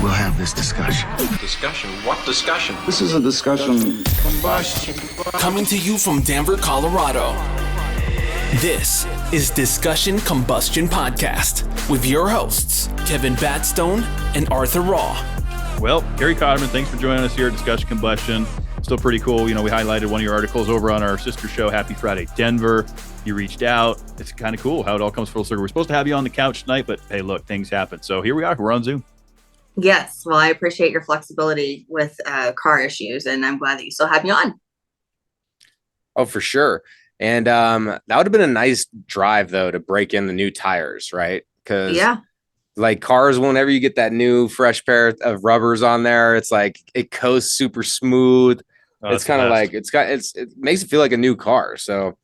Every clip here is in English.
we'll have this discussion. Discussion? What discussion? This is a discussion. Combustion. Coming to you from Denver, Colorado. This is Discussion Combustion Podcast with your hosts, Kevin Batstone and Arthur Raw. Well, Keri Cotterman, thanks for joining us here at Discussion Combustion. Still pretty cool. You know, we highlighted one of your articles over on our sister show, Happy Friday Denver. You reached out. It's kind of cool how it all comes full circle. We're supposed to have you on the couch tonight, but hey, look, things happen. So here we are. We're on Zoom. Yes. Well, I appreciate your flexibility with car issues, and I'm glad that you still have me on. Oh, for sure. And that would have been a nice drive, though, to break in the new tires, right? Because like cars, whenever you get that new fresh pair of rubbers on there, it's like it coasts super smooth. Oh, it's kind of like it makes it feel like a new car. So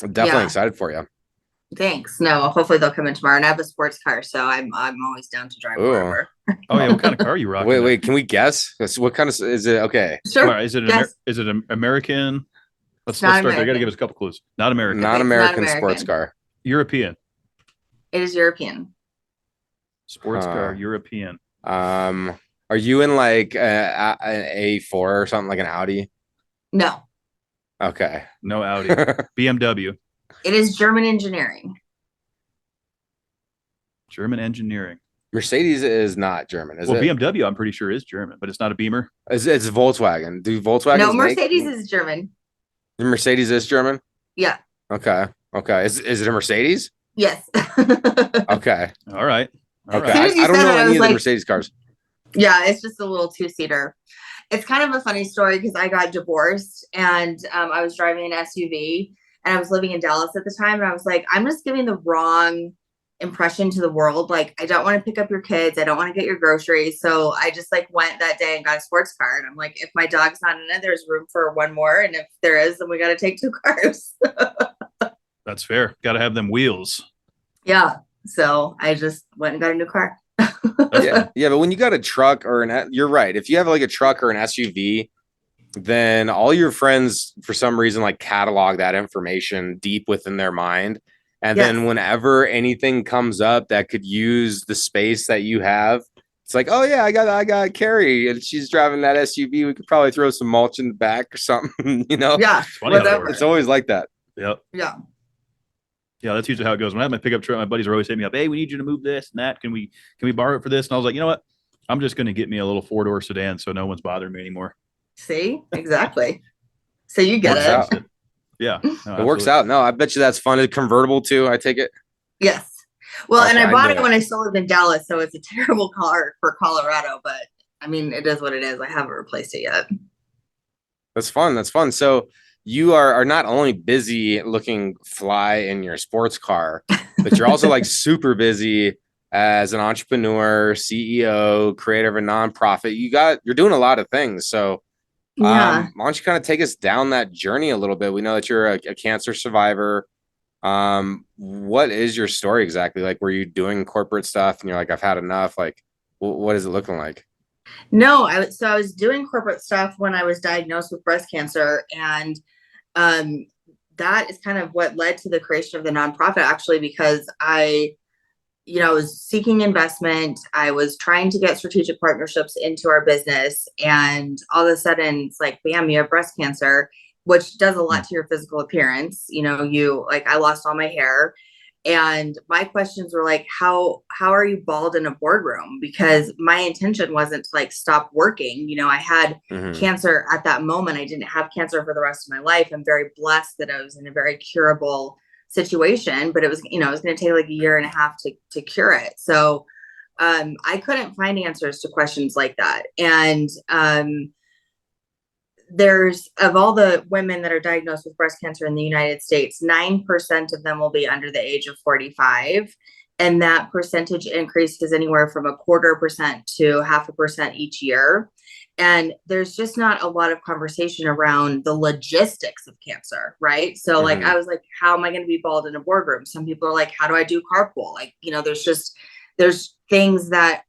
I'm definitely excited for you. Thanks. No, hopefully they'll come in tomorrow. And I have a sports car, so I'm always down to drive wherever. Oh yeah, what kind of car are you rocking? Wait, can we guess? What kind of is it? Okay, sure. Right, is it an American? Let's start there. You got to give us a couple clues. Not American. Not American sports car. European. It is European. Sports car, European. Are you in like an A4 or something, like an Audi? No. Okay. No Audi. BMW. It is German engineering. German engineering. Mercedes is not German, is it? Well, BMW, I'm pretty sure is German, but it's not a Beamer. It's Volkswagen. Do Volkswagen? No, Mercedes is German. The Mercedes is German? Yeah. Okay. Is it a Mercedes? Yes. Okay. All right. Okay. I don't know any of the Mercedes cars. Yeah, it's just a little two-seater. It's kind of a funny story because I got divorced and I was driving an SUV and I was living in Dallas at the time. And I was like, I'm just giving the wrong impression to the world. Like, I don't want to pick up your kids. I don't want to get your groceries. So I just like went that day and got a sports car. And I'm like, if my dog's not in it, there's room for one more. And if there is, then we got to take two cars. That's fair. Got to have them wheels. Yeah. So I just went and got a new car. Yeah. But when you got a truck or you're right. If you have like a truck or an SUV, then all your friends, for some reason, like catalog that information deep within their mind. And then whenever anything comes up that could use the space that you have, it's like, oh yeah, I got Keri and she's driving that SUV. We could probably throw some mulch in the back or something, you know? Yeah. It's always like that. Yep. Yeah. Yeah, that's usually how it goes. When I have my pickup truck, my buddies are always hitting me up. Hey, we need you to move this and that. Can we borrow it for this? And I was like, you know what? I'm just going to get me a little 4-door sedan so no one's bothering me anymore. See? Exactly. So you get it. Yeah. No, it works out. No, I bet you that's fun. A convertible too, I take it. Yes. Well, and I bought it know. when I still lived in Dallas, so it's a terrible car for Colorado, but I mean, it is what it is. I haven't replaced it yet. That's fun. So you are not only busy looking fly in your sports car, but you're also like super busy as an entrepreneur, CEO, creator of a nonprofit. You're doing a lot of things. So why don't you kind of take us down that journey a little bit? We know that you're a cancer survivor. What is your story exactly? Like, were you doing corporate stuff and you're like, I've had enough? Like, what is it looking like? No, I was doing corporate stuff when I was diagnosed with breast cancer. And that is kind of what led to the creation of the nonprofit, actually, because I was seeking investment. I was trying to get strategic partnerships into our business. And all of a sudden it's like, bam, you have breast cancer, which does a lot to your physical appearance. I lost all my hair. And my questions were like, how are you bald in a boardroom? Because my intention wasn't to like stop working. I had cancer at that moment. I didn't have cancer for the rest of my life. I'm very blessed that I was in a very curable situation, but it was, it was going to take like a year and a half to cure it. So I couldn't find answers to questions like that. And there's, of all the women that are diagnosed with breast cancer in the United States, 9% of them will be under the age of 45. And that percentage increase is anywhere from 0.25% to 0.5% each year. And there's just not a lot of conversation around the logistics of cancer, right? So like, I was like, how am I going to be bald in a boardroom? Some people are like, how do I do carpool? Like, there's things that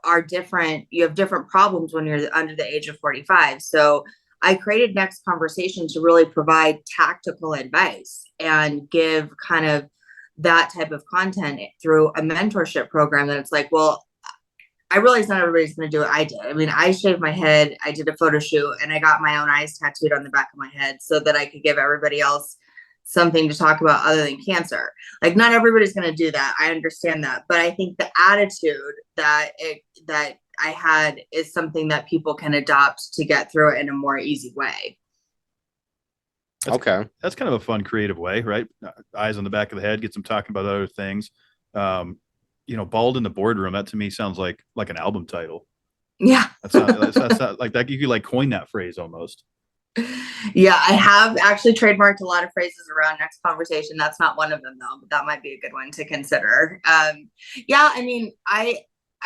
are different. You have different problems when you're under the age of 45. So I created Next Conversation to really provide tactical advice and give kind of that type of content through a mentorship program that it's like, well, I realized not everybody's going to do what I did. I mean, I shaved my head, I did a photo shoot, and I got my own eyes tattooed on the back of my head so that I could give everybody else something to talk about other than cancer. Like, not everybody's going to do that. I understand that. But I think the attitude that I had is something that people can adopt to get through it in a more easy way. Okay. That's kind of a fun, creative way, right? Eyes on the back of the head, gets them talking about other things. Bald in the boardroom. That to me sounds like an album title. Yeah. That's not like that. You could like coin that phrase almost. Yeah, I have actually trademarked a lot of phrases around next conversation. That's not one of them though, but that might be a good one to consider. Yeah, I mean, I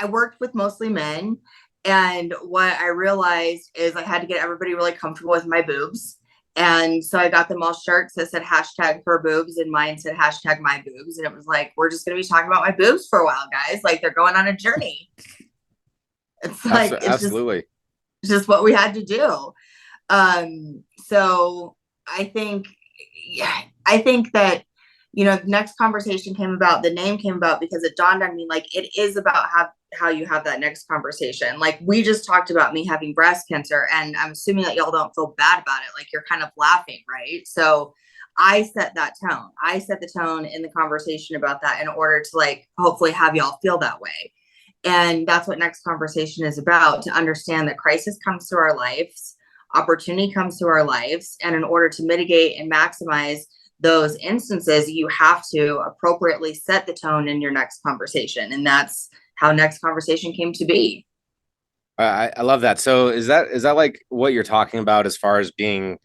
worked with mostly men, and what I realized is I had to get everybody really comfortable with my boobs. And so I got them all shirts that said hashtag her boobs, and mine said hashtag my boobs. And it was like, we're just going to be talking about my boobs for a while, guys. Like, they're going on a journey. It's like, Absolutely. It's just what we had to do. So I think that, the next conversation came about, the name came about because it dawned on me, like, it is about how you have that next conversation. Like, we just talked about me having breast cancer, and I'm assuming that y'all don't feel bad about it. Like, you're kind of laughing, right? So I set that tone. I set the tone in the conversation about that in order to, like, hopefully have y'all feel that way. And that's what next conversation is about, to understand that crisis comes through our lives, opportunity comes through our lives. And in order to mitigate and maximize those instances, you have to appropriately set the tone in your next conversation. And that's how next conversation came to be. I love that. So is that like what you're talking about as far as being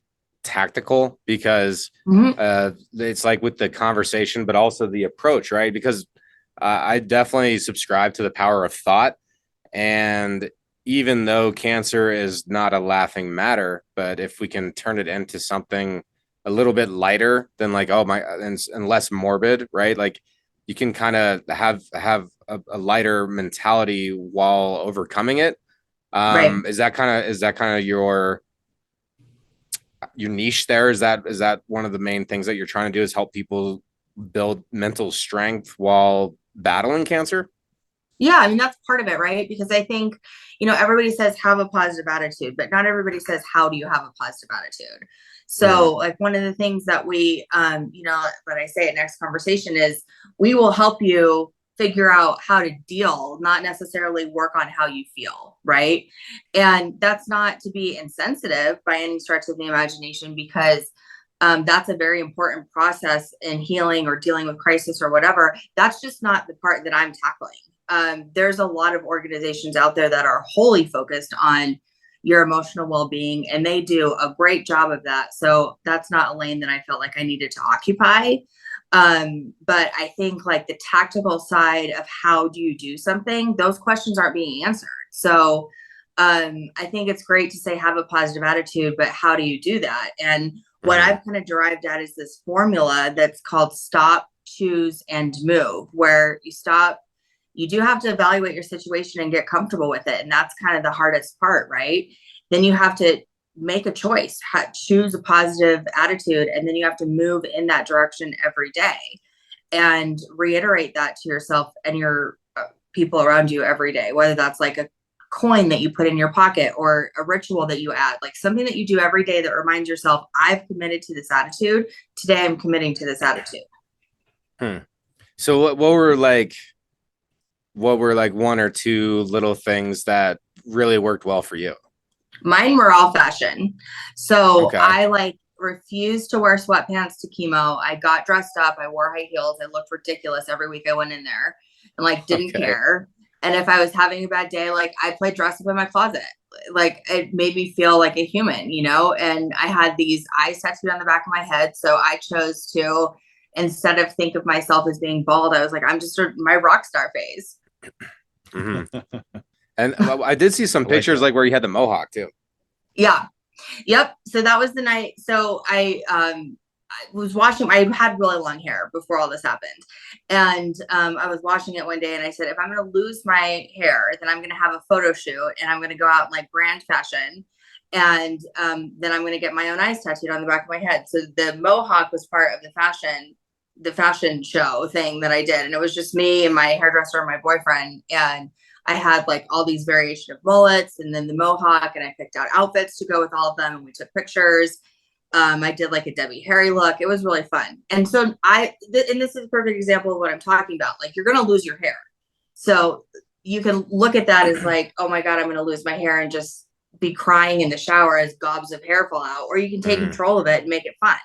tactical? Because it's like with the conversation, but also the approach, right? Because I definitely subscribe to the power of thought. And even though cancer is not a laughing matter, but if we can turn it into something a little bit lighter than like, and less morbid, right? Like, you can kind of have a lighter mentality while overcoming it. Right. Is that kind of your niche there? Is that one of the main things that you're trying to do, is help people build mental strength while battling cancer? Yeah, I mean, that's part of it, right? Because I think, everybody says have a positive attitude, but not everybody says, how do you have a positive attitude? So like, one of the things that we, that I say at next conversation is, we will help you figure out how to deal, not necessarily work on how you feel. Right. And that's not to be insensitive by any stretch of the imagination, because that's a very important process in healing or dealing with crisis or whatever. That's just not the part that I'm tackling. There's a lot of organizations out there that are wholly focused on your emotional well-being, and they do a great job of that. So that's not a lane that I felt like I needed to occupy. But I think, like, the tactical side of how do you do something, those questions aren't being answered. So I think it's great to say have a positive attitude, but how do you do that? And what I've kind of derived at is this formula that's called stop, choose, and move, where you stop. You do have to evaluate your situation and get comfortable with it. And that's kind of the hardest part, right? Then you have to make a choice, choose a positive attitude, and then you have to move in that direction every day and reiterate that to yourself and your people around you every day, whether that's like a coin that you put in your pocket or a ritual that you add, like something that you do every day that reminds yourself, I've committed to this attitude. Today I'm committing to this attitude. So what were like one or two little things that really worked well for you? Mine were all fashion. So Okay. I refused to wear sweatpants to chemo. I got dressed up. I wore high heels. I looked ridiculous every week I went in there, and didn't care. And if I was having a bad day, I played dress up in my closet. It made me feel like a human, and I had these eyes tattooed on the back of my head. So I chose to, instead of think of myself as being bald, I was like, I'm just my rock star phase. And I did see some pictures where you had the mohawk too. Yeah. Yep. So that was the night. So I was washing. I had really long hair before all this happened. And I was washing it one day, and I said, if I'm going to lose my hair, then I'm going to have a photo shoot, and I'm going to go out in brand fashion. And then I'm going to get my own eyes tattooed on the back of my head. So the mohawk was part of the fashion show thing that I did. And it was just me and my hairdresser and my boyfriend. And I had like all these variation of mullets and then the mohawk, and I picked out outfits to go with all of them, and we took pictures. I did like a Debbie Harry look. It was really fun. And so and this is a perfect example of what I'm talking about. Like, you're going to lose your hair. So you can look at that as like, oh my God, I'm going to lose my hair and just be crying in the shower as gobs of hair fall out, or you can take control of it and make it fun.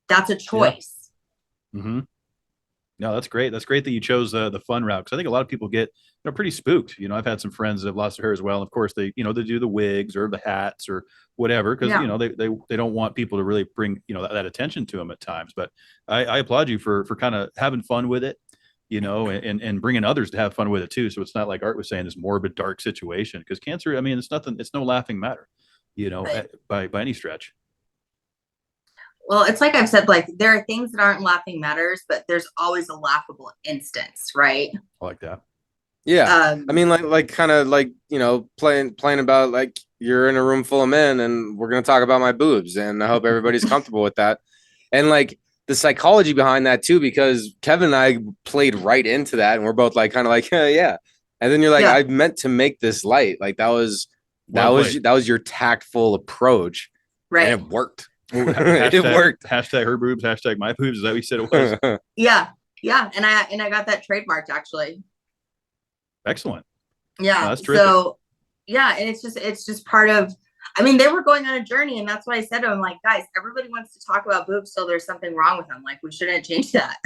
That's a choice. Yeah. Mm-hmm. No, that's great. That's great that you chose the fun route, because I think a lot of people get pretty spooked. I've had some friends that have lost their hair as well. And of course, they they do the wigs or the hats or whatever, because they don't want people to really bring that attention to them at times. But I applaud you for kind of having fun with it, and bringing others to have fun with it too. So it's not like Art was saying, this morbid, dark situation, because cancer, I mean, it's no laughing matter, right, by any stretch. Well, it's like I've said, like, there are things that aren't laughing matters, but there's always a laughable instance, right? I like that. Yeah. I mean, like kind of like, playing about like you're in a room full of men and we're going to talk about my boobs, and I hope everybody's comfortable with that. And like the psychology behind that too, because Kevin and I played right into that, and we're both like, kind of like, yeah. And then you're like, I meant to make this light. Like that was your tactful approach. Right. And it worked. It worked. Hashtag her boobs, hashtag my boobs. Is that what you said it was? Yeah. And I got that trademarked, actually. Excellent. Yeah. That's terrific. So yeah, and it's just part of, I mean, they were going on a journey, and that's why I said to them, like, guys, everybody wants to talk about boobs, so there's something wrong with them. Like, we shouldn't change that.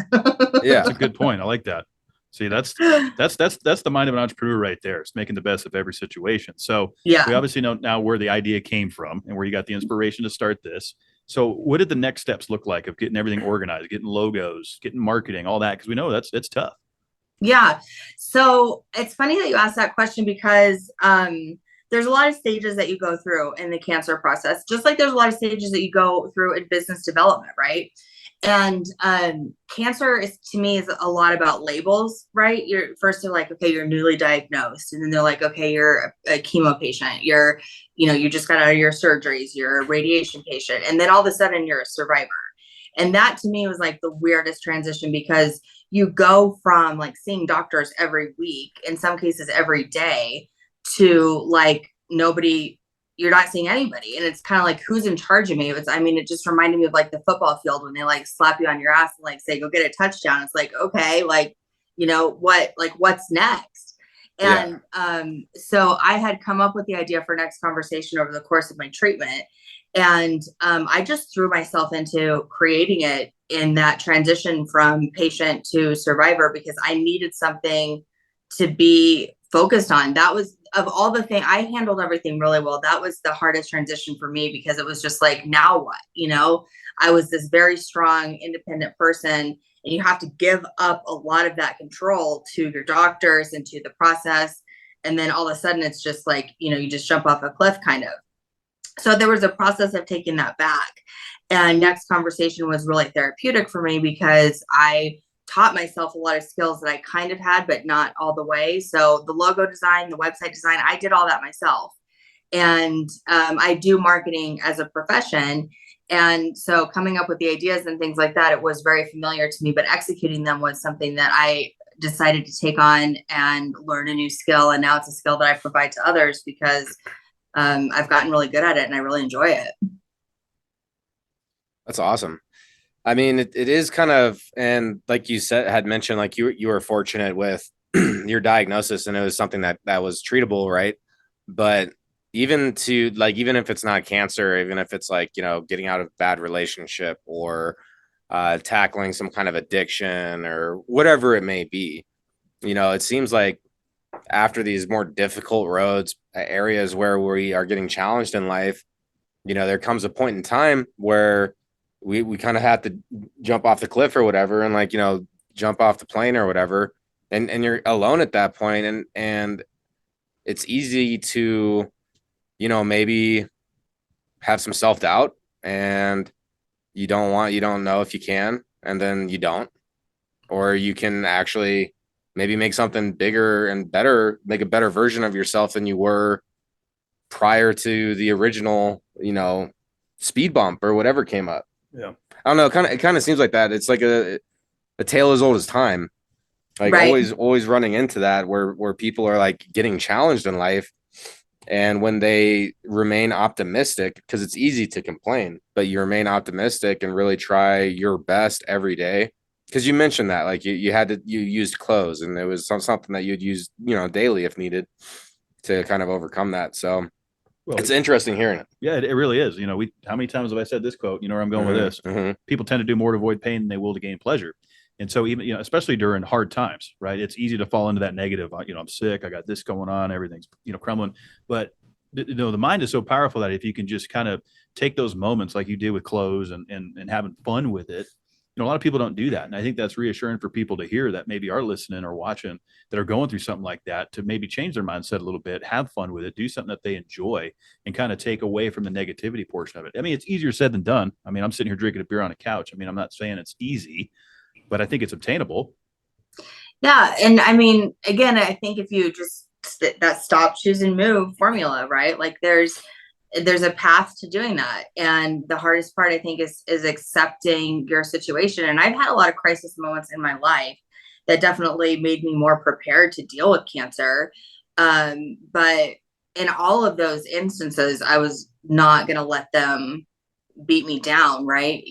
Yeah. That's a good point. I like that. See, that's the mind of an entrepreneur right there. It's making the best of every situation. So we obviously know now where the idea came from and where you got the inspiration to start this. So what did the next steps look like of getting everything organized, getting logos, getting marketing, all that? Because we know it's tough. Yeah. So it's funny that you asked that question, because there's a lot of stages that you go through in the cancer process, just like there's a lot of stages that you go through in business development, right? And cancer to me is a lot about labels, right? They're like, okay, you're newly diagnosed. And then they're like, okay, you're a chemo patient. You just got out of your surgeries. You're a radiation patient. And then all of a sudden you're a survivor. And that to me was like the weirdest transition, because you go from like seeing doctors every week, in some cases every day, to like you're not seeing anybody. And it's kind of like, who's in charge of me? It just reminded me of like the football field when they like slap you on your ass and like say, go get a touchdown. It's like, okay, like, what's next? And so I had come up with the idea for Next Conversation over the course of my treatment. And I just threw myself into creating it in that transition from patient to survivor, because I needed something to be focused on. That was, of all the things, I handled everything really well. That was the hardest transition for me, because it was just like, now what? I was this very strong, independent person, and you have to give up a lot of that control to your doctors and to the process. And then all of a sudden it's just like, you just jump off a cliff kind of. So there was a process of taking that back. And Next Conversation was really therapeutic for me, because I taught myself a lot of skills that I kind of had, but not all the way. So the logo design, the website design, I did all that myself. And I do marketing as a profession. And so coming up with the ideas and things like that, it was very familiar to me, but executing them was something that I decided to take on and learn a new skill. And now it's a skill that I provide to others, because I've gotten really good at it and I really enjoy it. That's awesome. I mean, it is kind of, and like you had mentioned, like you were fortunate with your diagnosis, and it was something that was treatable, right? But even if it's not cancer, even if it's like, getting out of a bad relationship, or tackling some kind of addiction, or whatever it may be, it seems like after these more difficult roads, areas where we are getting challenged in life, there comes a point in time where we kind of have to jump off the cliff or whatever, and like, jump off the plane or whatever. And you're alone at that point. And it's easy to, maybe have some self-doubt, and you don't know if you can, and then you don't, or you can actually maybe make something bigger and better, make a better version of yourself than you were prior to the original, speed bump or whatever came up. Yeah. I don't know. It kind of seems like that. It's like a tale as old as time. Like Right. always running into that where people are like getting challenged in life. And when they remain optimistic, because it's easy to complain, but you remain optimistic and really try your best every day. Because you mentioned that, like you used clothes, and it was something that you'd use, daily if needed to kind of overcome that. So it's interesting hearing it. Yeah, it really is. How many times have I said this quote? You know where I'm going with this. People tend to do more to avoid pain than they will to gain pleasure. And so even, especially during hard times, right? It's easy to fall into that negative. I'm sick. I got this going on. Everything's, crumbling. But, the mind is so powerful that if you can just kind of take those moments like you did with clothes and having fun with it, a lot of people don't do that. And I think that's reassuring for people to hear that maybe are listening or watching that are going through something like that, to maybe change their mindset a little bit, have fun with it, do something that they enjoy, and kind of take away from the negativity portion of it. I mean, it's easier said than done. I mean, I'm sitting here drinking a beer on a couch. I mean, I'm not saying it's easy, but I think it's obtainable. Yeah. And I mean, again, I think if you just that stop, choose, and move formula, right? Like there's a path to doing that. And the hardest part, I think, is accepting your situation. And I've had a lot of crisis moments in my life that definitely made me more prepared to deal with cancer. But in all of those instances, I was not going to let them beat me down, right?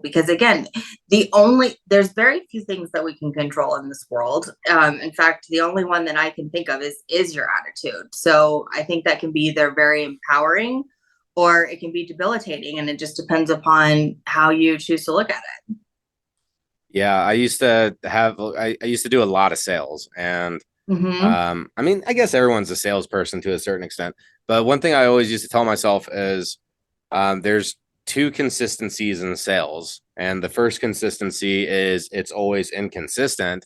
Because again, there's very few things that we can control in this world. In fact, the only one that I can think of is your attitude. So I think that can be either very empowering or it can be debilitating, and it just depends upon how you choose to look at it. Yeah, I used to do a lot of sales, and I mean, I guess everyone's a salesperson to a certain extent, but one thing I always used to tell myself is there's two consistencies in sales, and the first consistency is it's always inconsistent,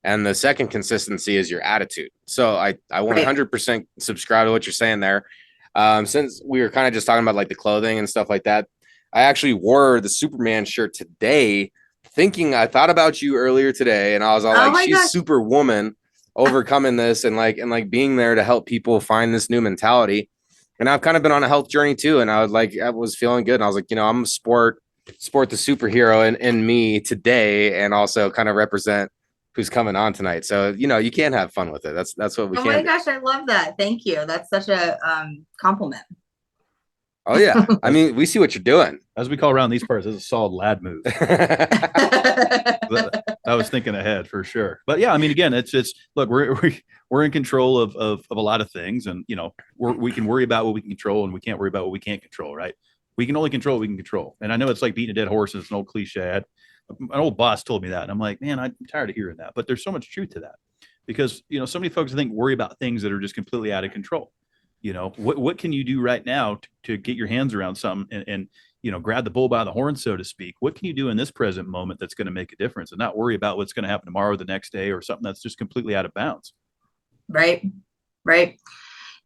and the second consistency is your attitude. So I 100% subscribe to what you're saying there. Since we were kind of just talking about like the clothing and stuff like that, I actually wore the Superman shirt today, thinking I thought about you earlier today, and I was all like, she's gosh, Superwoman, overcoming this and being there to help people find this new mentality. And I've kind of been on a health journey too. And I was feeling good. And I was like, I'm sport the superhero in me today, and also kind of represent who's coming on tonight. So, you can have fun with it. That's what we can. Oh my gosh, I love that. Thank you. That's such a compliment. Oh yeah. I mean, we see what you're doing. As we call around these parts, it's a solid lad move. I was thinking ahead for sure. But yeah, I mean, again, it's look, we're in control of a lot of things, and we can worry about what we can control, and we can't worry about what we can't control, right? We can only control what we can control. And I know it's like beating a dead horse, and it's an old cliche. An old boss told me that, and I'm like, man, I'm tired of hearing that. But there's so much truth to that, because so many folks, I think, worry about things that are just completely out of control. What can you do right now to get your hands around something and grab the bull by the horn, so to speak? What can you do in this present moment that's going to make a difference, and not worry about what's going to happen tomorrow or the next day, or something that's just completely out of bounds? Right.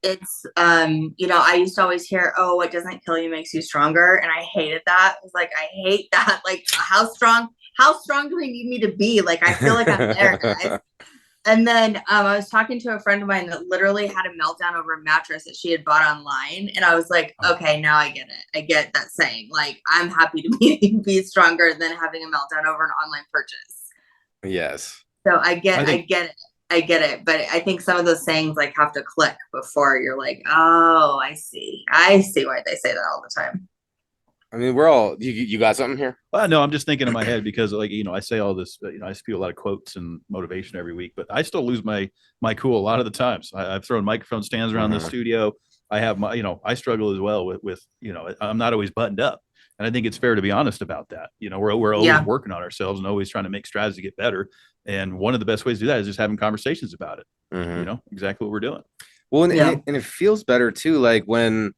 It's, I used to always hear, oh, what doesn't kill you makes you stronger. And I hated that. I was like, I hate that. Like, how strong do we need me to be? Like, I feel like I'm there, guys. And then I was talking to a friend of mine that literally had a meltdown over a mattress that she had bought online. And I was like, okay, now I get it. I get that saying. Like, I'm happy to be stronger than having a meltdown over an online purchase. Yes. So I get it. But I think some of those sayings like have to click before you're like, oh, I see why they say that all the time. I mean, we're all, you got something here? Well, no, I'm just thinking in my head because I say all this, I spew a lot of quotes and motivation every week, but I still lose my cool a lot of the times. I've thrown microphone stands around the studio. I have my, I struggle as well with, I'm not always buttoned up. And I think it's fair to be honest about that. We're always working on ourselves and always trying to make strides to get better. And one of the best ways to do that is just having conversations about it. Exactly what we're doing. Well, and it feels better too, like when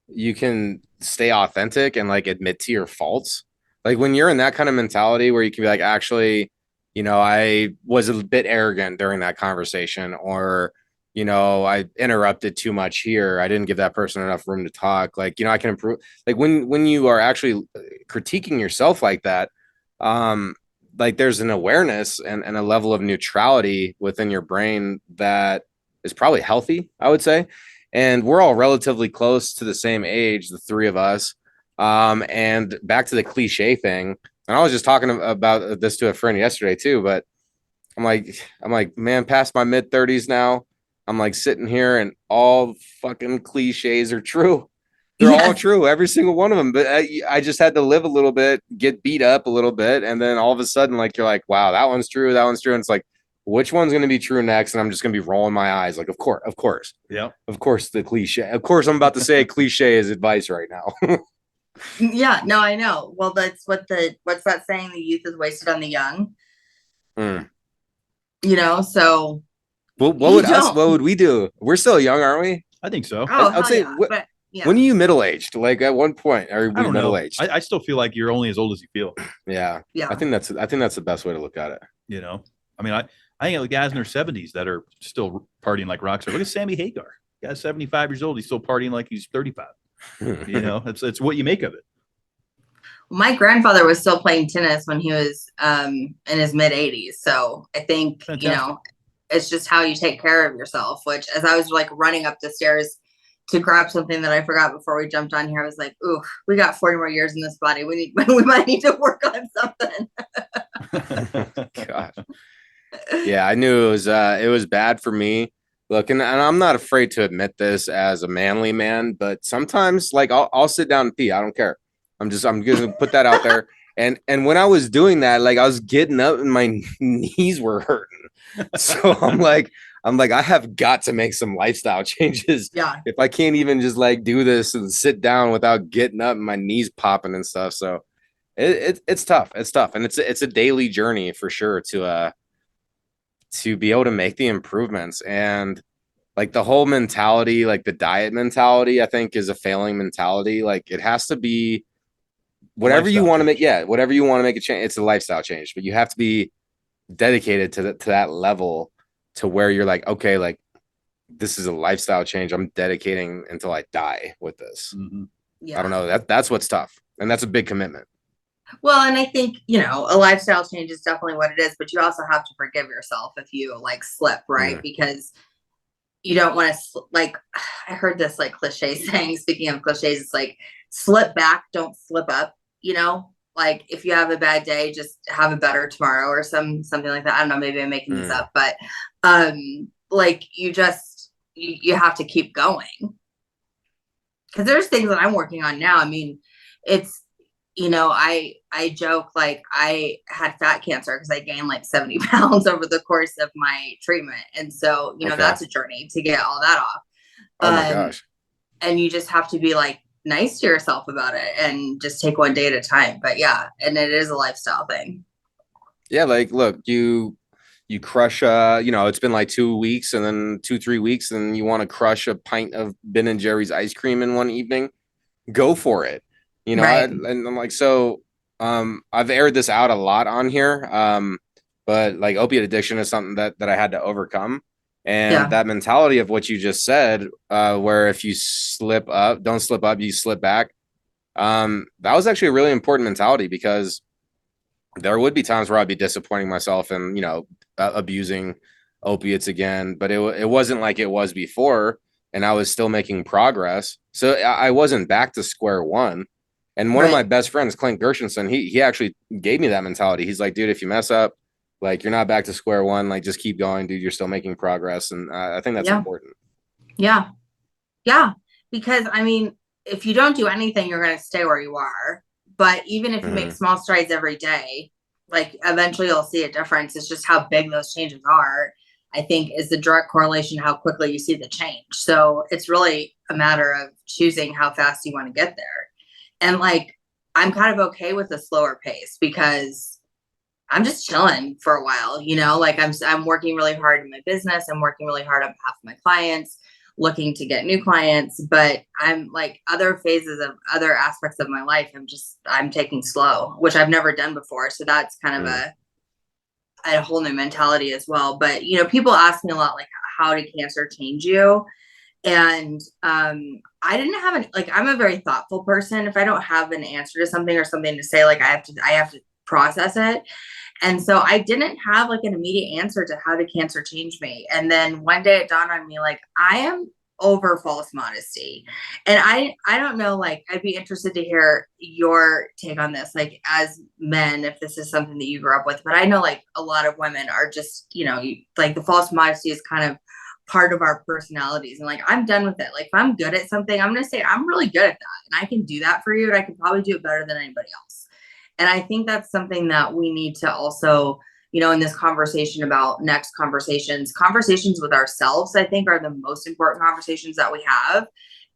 you can stay authentic and like admit to your faults. Like when you're in that kind of mentality where you can be like, actually, I was a bit arrogant during that conversation, or, I interrupted too much here. I didn't give that person enough room to talk. Like, I can improve. Like when you are actually critiquing yourself like that, like there's an awareness and a level of neutrality within your brain that is probably healthy, I would say. And we're all relatively close to the same age, the three of us. And back to the cliche thing. And I was just talking about this to a friend yesterday too, but I'm like, man, past my mid-30s now. I'm like sitting here and all fucking cliches are true. They're all true, every single one of them. But I just had to live a little bit, get beat up a little bit, and then all of a sudden, like, you're like, wow, that one's true, that one's true. And it's like, which one's going to be true next? And I'm just going to be rolling my eyes, like, of course, Yeah. of course, the cliche. Of course, I'm about to say cliche is advice right now. Yeah, no, I know. Well, that's what's that saying? The youth is wasted on the young. Mm. So. Well, what would we do? We're still young, aren't we? I think so. Oh, I'd say, yeah, but yeah. When are you middle-aged? Like, at one point, are we I don't know. middle-aged? I still feel like you're only as old as you feel. Yeah. I think that's the best way to look at it. I mean, I think of guys in their 70s that are still partying like rock stars. Look at Sammy Hagar. Guy's 75 years old. He's still partying like he's 35. It's what you make of it. My grandfather was still playing tennis when he was in his mid 80s. So I think, Fantastic. it's just how you take care of yourself, which as I was like running up the stairs to grab something that I forgot before we jumped on here, I was like, ooh, we got 40 more years in this body. We might need to work on something. God. Yeah, I knew it was bad for me. Look, and I'm not afraid to admit this as a manly man, but sometimes, like, I'll sit down and pee. I don't care. I'm gonna put that out there. And when I was doing that, like, I was getting up and my knees were hurting. So I'm like, I have got to make some lifestyle changes. Yeah. If I can't even just like do this and sit down without getting up and my knees popping and stuff. So it's tough. It's tough. And it's a daily journey for sure to be able to make the improvements. And like the whole mentality, like the diet mentality, I think is a failing mentality. Like it has to be whatever you want to make. Yeah. Whatever you want to make a change. It's a lifestyle change, but you have to be dedicated to that level to where you're like, okay, like this is a lifestyle change. I'm dedicating until I die with this. Mm-hmm. Yeah. I don't know. That's what's tough. And that's a big commitment. Well, and I think, a lifestyle change is definitely what it is, but you also have to forgive yourself if you like slip, right? Because you don't want to, like, I heard this like cliche saying, speaking of cliches, it's like slip back, don't slip up, like if you have a bad day, just have a better tomorrow or something like that. I don't know, maybe I'm making this up, but like you have to keep going. Because there's things that I'm working on now. I mean, it's, I joke like I had fat cancer because I gained like 70 pounds over the course of my treatment. And so, that's a journey to get all that off. Oh my gosh. And you just have to be like nice to yourself about it and just take one day at a time. But yeah, and it is a lifestyle thing. Yeah. Like, look, you crush, it's been like 2 weeks and then 2-3 weeks and you want to crush a pint of Ben and Jerry's ice cream in one evening, go for it. Right. And I'm like, so I've aired this out a lot on here, but like opiate addiction is something that I had to overcome. And that mentality of what you just said, where if you slip up, don't slip up, you slip back. That was actually a really important mentality because there would be times where I'd be disappointing myself and, abusing opiates again, but it wasn't like it was before. And I was still making progress. So I wasn't back to square one. And one of my best friends, Clint Gershenson, he actually gave me that mentality. He's like, dude, if you mess up, like you're not back to square one, like just keep going, dude. You're still making progress. And I think that's important. Yeah. Yeah. Because I mean, if you don't do anything, you're going to stay where you are. But even if you make small strides every day, like eventually you'll see a difference. It's just how big those changes are, I think, is the direct correlation to how quickly you see the change. So it's really a matter of choosing how fast you want to get there. And like, I'm kind of okay with a slower pace because I'm just chilling for a while, like I'm working really hard in my business. I'm working really hard on behalf of my clients, looking to get new clients, but I'm like other phases of other aspects of my life. I'm taking slow, which I've never done before. So that's kind of a whole new mentality as well. But, people ask me a lot, like, how did cancer change you? And I didn't have I'm a very thoughtful person. If I don't have an answer to something or something to say, like I have to process it. And so I didn't have like an immediate answer to how did cancer change me. And then one day it dawned on me, like, I am over false modesty. And I don't know, like, I'd be interested to hear your take on this, like, as men, if this is something that you grew up with. But I know, like, a lot of women are just, like, the false modesty is kind of part of our personalities. And, like, I'm done with it. Like, if I'm good at something, I'm going to say I'm really good at that. And I can do that for you. And I can probably do it better than anybody else. And I think that's something that we need to also, in this conversation about next conversations with ourselves, I think, are the most important conversations that we have.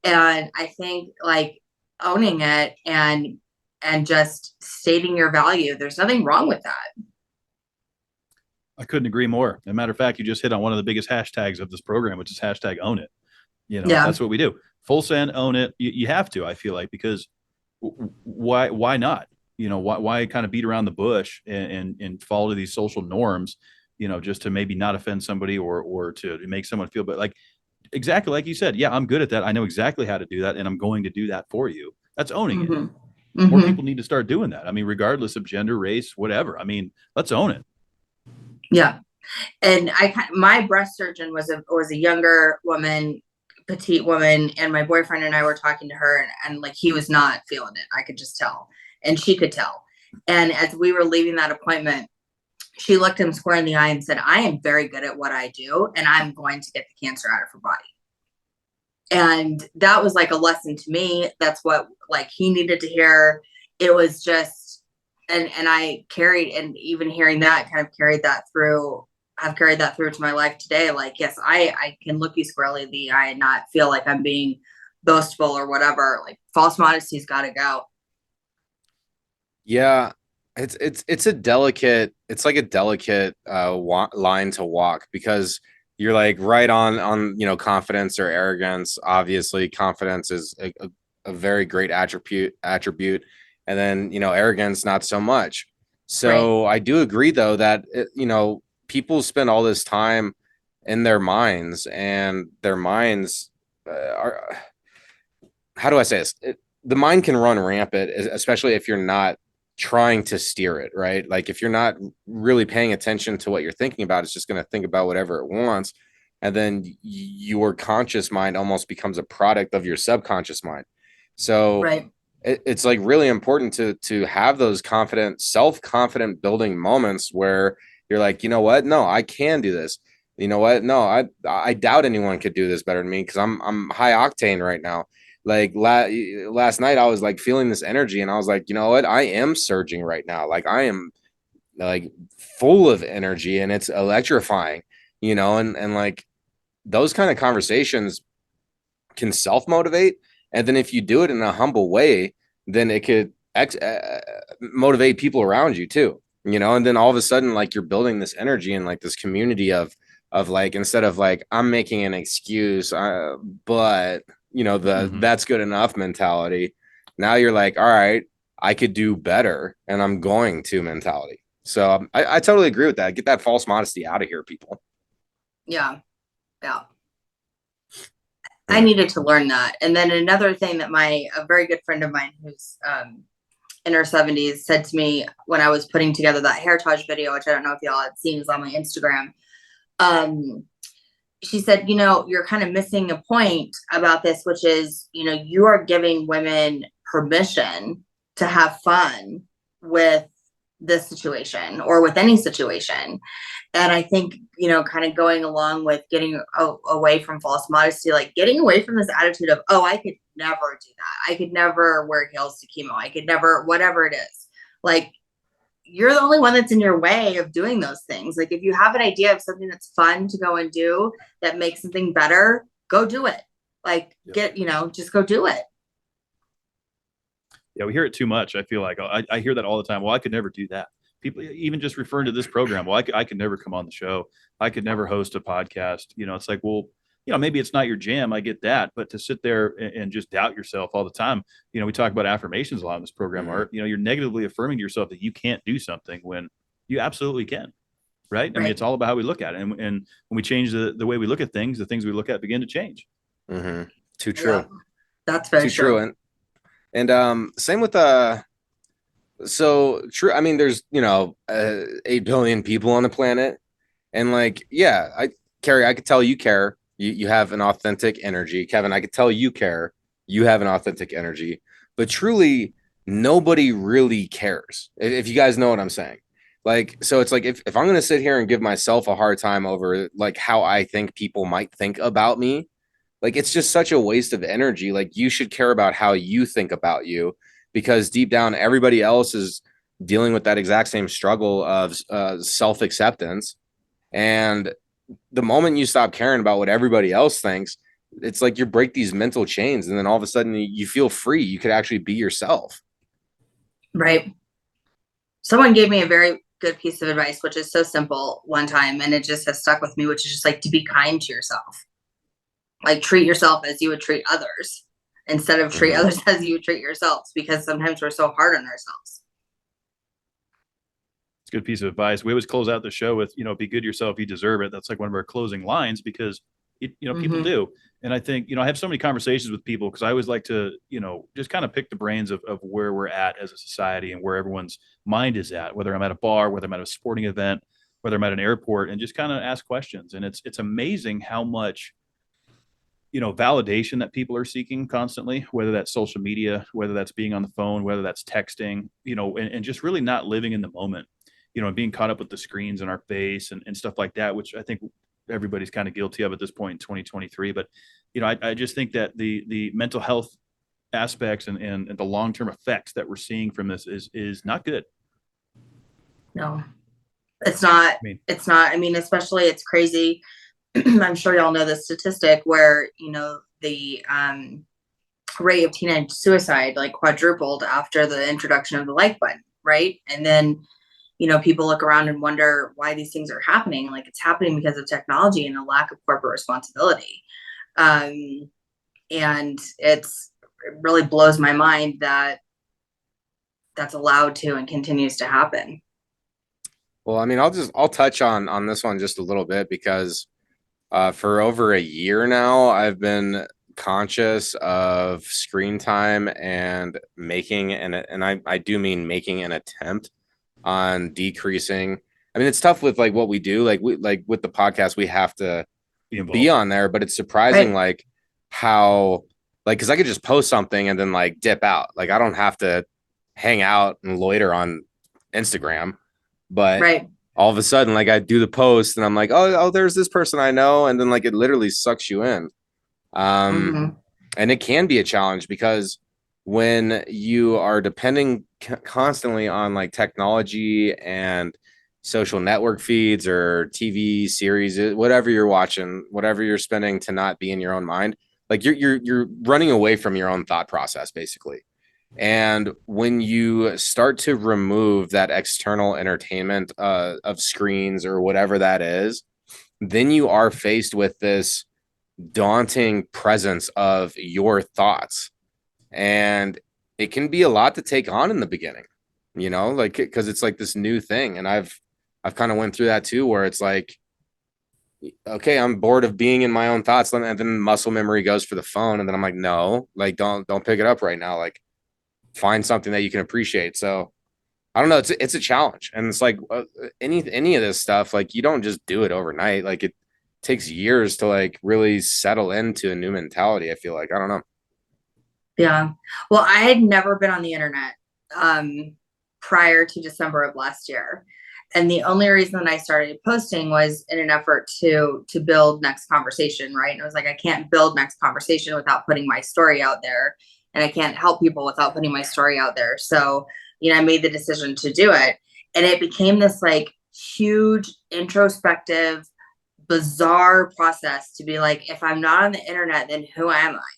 And I think, like, owning it and just stating your value, there's nothing wrong with that. I couldn't agree more. As a matter of fact, you just hit on one of the biggest hashtags of this program, which is hashtag own it. That's what we do. Full send, own it. You have to, I feel like, because why not? Why kind of beat around the bush and follow these social norms, just to maybe not offend somebody or to make someone feel, but like, exactly like you said, yeah, I'm good at that. I know exactly how to do that. And I'm going to do that for you. That's owning it. Mm-hmm. More people need to start doing that. I mean, regardless of gender, race, whatever. I mean, let's own it. Yeah. And my breast surgeon was a younger woman, petite woman. And my boyfriend and I were talking to her and like, he was not feeling it. I could just tell. And she could tell. And as we were leaving that appointment, she looked him square in the eye and said, I am very good at what I do, and I'm going to get the cancer out of her body. And that was like a lesson to me. That's what, like, he needed to hear. It was just, and I carried, and even hearing that kind of carried that through. I've carried that through to my life today. Like, yes, I can look you squarely in the eye and not feel like I'm being boastful or whatever. Like, false modesty's got to go. Yeah, it's a delicate, it's like a delicate line to walk, because you're like right on confidence or arrogance. Obviously, confidence is a very great attribute, and then arrogance not so much. So right. I do agree though that people spend all this time in their minds, and their minds are, how do I say this? The mind can run rampant, especially if you're not trying to steer it, right? Like, if you're not really paying attention to what you're thinking about, it's just going to think about whatever it wants. And then your conscious mind almost becomes a product of your subconscious mind. So right. It's like really important to have those self-confident building moments where you're like, you know what? No, I can do this. You know what? No, I doubt anyone could do this better than me, because I'm high octane right now. Like last night I was like feeling this energy, and I was like, you know what? I am surging right now. Like, I am like full of energy, and it's electrifying, and like those kind of conversations can self-motivate. And then if you do it in a humble way, then it could motivate people around you too, and then all of a sudden, like, you're building this energy and like this community of like, instead of like, I'm making an excuse, but that's good enough mentality. Now you're like, all right, I could do better, and I'm going to mentality. So I totally agree with that. Get that false modesty out of here, people. Yeah. I needed to learn that. And then another thing that a very good friend of mine who's in her 70s said to me when I was putting together that heritage video, which I don't know if y'all had seen, is on my Instagram. She said, you're kind of missing a point about this, which is, you are giving women permission to have fun with this situation or with any situation. And I think, kind of going along with getting away from false modesty, like getting away from this attitude of, oh, I could never do that. I could never wear heels to chemo. I could never, whatever it is. Like, you're the only one that's in your way of doing those things. Like, if you have an idea of something that's fun to go and do that makes something better, go do it. Like, just go do it. Yeah, we hear it too much. I feel like I hear that all the time. Well, I could never do that. People even just referring to this program. Well, I could never come on the show. I could never host a podcast. It's like, well, maybe it's not your jam. I get that. But to sit there and just doubt yourself all the time. We talk about affirmations a lot in this program, Art. You're negatively affirming to yourself that you can't do something when you absolutely can. Right? I mean, it's all about how we look at it. And when we change the way we look at things, the things we look at begin to change. Mm-hmm. Too true. Yeah, that's very true. And same with so true. I mean, there's 8 billion people on the planet, and like, yeah, Keri, I could tell you care. You have an authentic energy. Kevin, I could tell you care. You have an authentic energy, but truly nobody really cares. If you guys know what I'm saying. Like, so it's like if I'm going to sit here and give myself a hard time over like how I think people might think about me, like it's just such a waste of energy. Like you should care about how you think about you, because deep down everybody else is dealing with that exact same struggle of self-acceptance. And the moment you stop caring about what everybody else thinks, it's like you break these mental chains, and then all of a sudden you feel free. You could actually be yourself. Right. Someone gave me a very good piece of advice, which is so simple one time, and it just has stuck with me, which is just like to be kind to yourself. Like treat yourself as you would treat others instead of treat others as you would treat yourselves, because sometimes we're so hard on ourselves. It's a good piece of advice. We always close out the show with, be good to yourself. You deserve it. That's like one of our closing lines, because people do. And I think, I have so many conversations with people because I always like to, just kind of pick the brains of where we're at as a society and where everyone's mind is at, whether I'm at a bar, whether I'm at a sporting event, whether I'm at an airport, and just kind of ask questions. And it's amazing how much, validation that people are seeking constantly, whether that's social media, whether that's being on the phone, whether that's texting, and just really not living in the moment, and being caught up with the screens in our face and stuff like that, which I think everybody's kind of guilty of at this point in 2023. But, I just think that the mental health aspects and the long-term effects that we're seeing from this is not good. No, it's not. It's not. I mean, especially it's crazy. I'm sure y'all know the statistic where, the rate of teenage suicide like quadrupled after the introduction of the like button. Right. And then, people look around and wonder why these things are happening. Like it's happening because of technology and a lack of corporate responsibility. And it really blows my mind that that's allowed to and continues to happen. Well, I mean, I'll touch on this one just a little bit, because for over a year now, I've been conscious of screen time and I do mean making an attempt on decreasing. I mean, it's tough with like what we do, like with the podcast, we have to be on there, but it's surprising, right? Like how, like, cause I could just post something and then like dip out. Like I don't have to hang out and loiter on Instagram, but right. All of a sudden, like I do the post and I'm like, oh, there's this person I know. And then like, it literally sucks you in. And it can be a challenge, because when you are depending constantly on like technology and social network feeds or TV series, whatever you're watching, whatever you're spending to not be in your own mind, like you're running away from your own thought process, basically. And when you start to remove that external entertainment of screens or whatever that is, then you are faced with this daunting presence of your thoughts. And it can be a lot to take on in the beginning, like, because it's like this new thing. And I've kind of went through that too, where it's like, okay, I'm bored of being in my own thoughts. And then muscle memory goes for the phone. And then I'm like, no, like, don't pick it up right now. Like, find something that you can appreciate. So I don't know. It's a challenge. And it's like any of this stuff, like you don't just do it overnight. Like it takes years to like really settle into a new mentality. I feel like, I don't know. Yeah. Well, I had never been on the internet prior to December of last year. And the only reason that I started posting was in an effort to build Next Conversation, right? And I was like, I can't build Next Conversation without putting my story out there. And I can't help people without putting my story out there. So, I made the decision to do it. And it became this like huge introspective, bizarre process to be like, if I'm not on the internet, then who am I?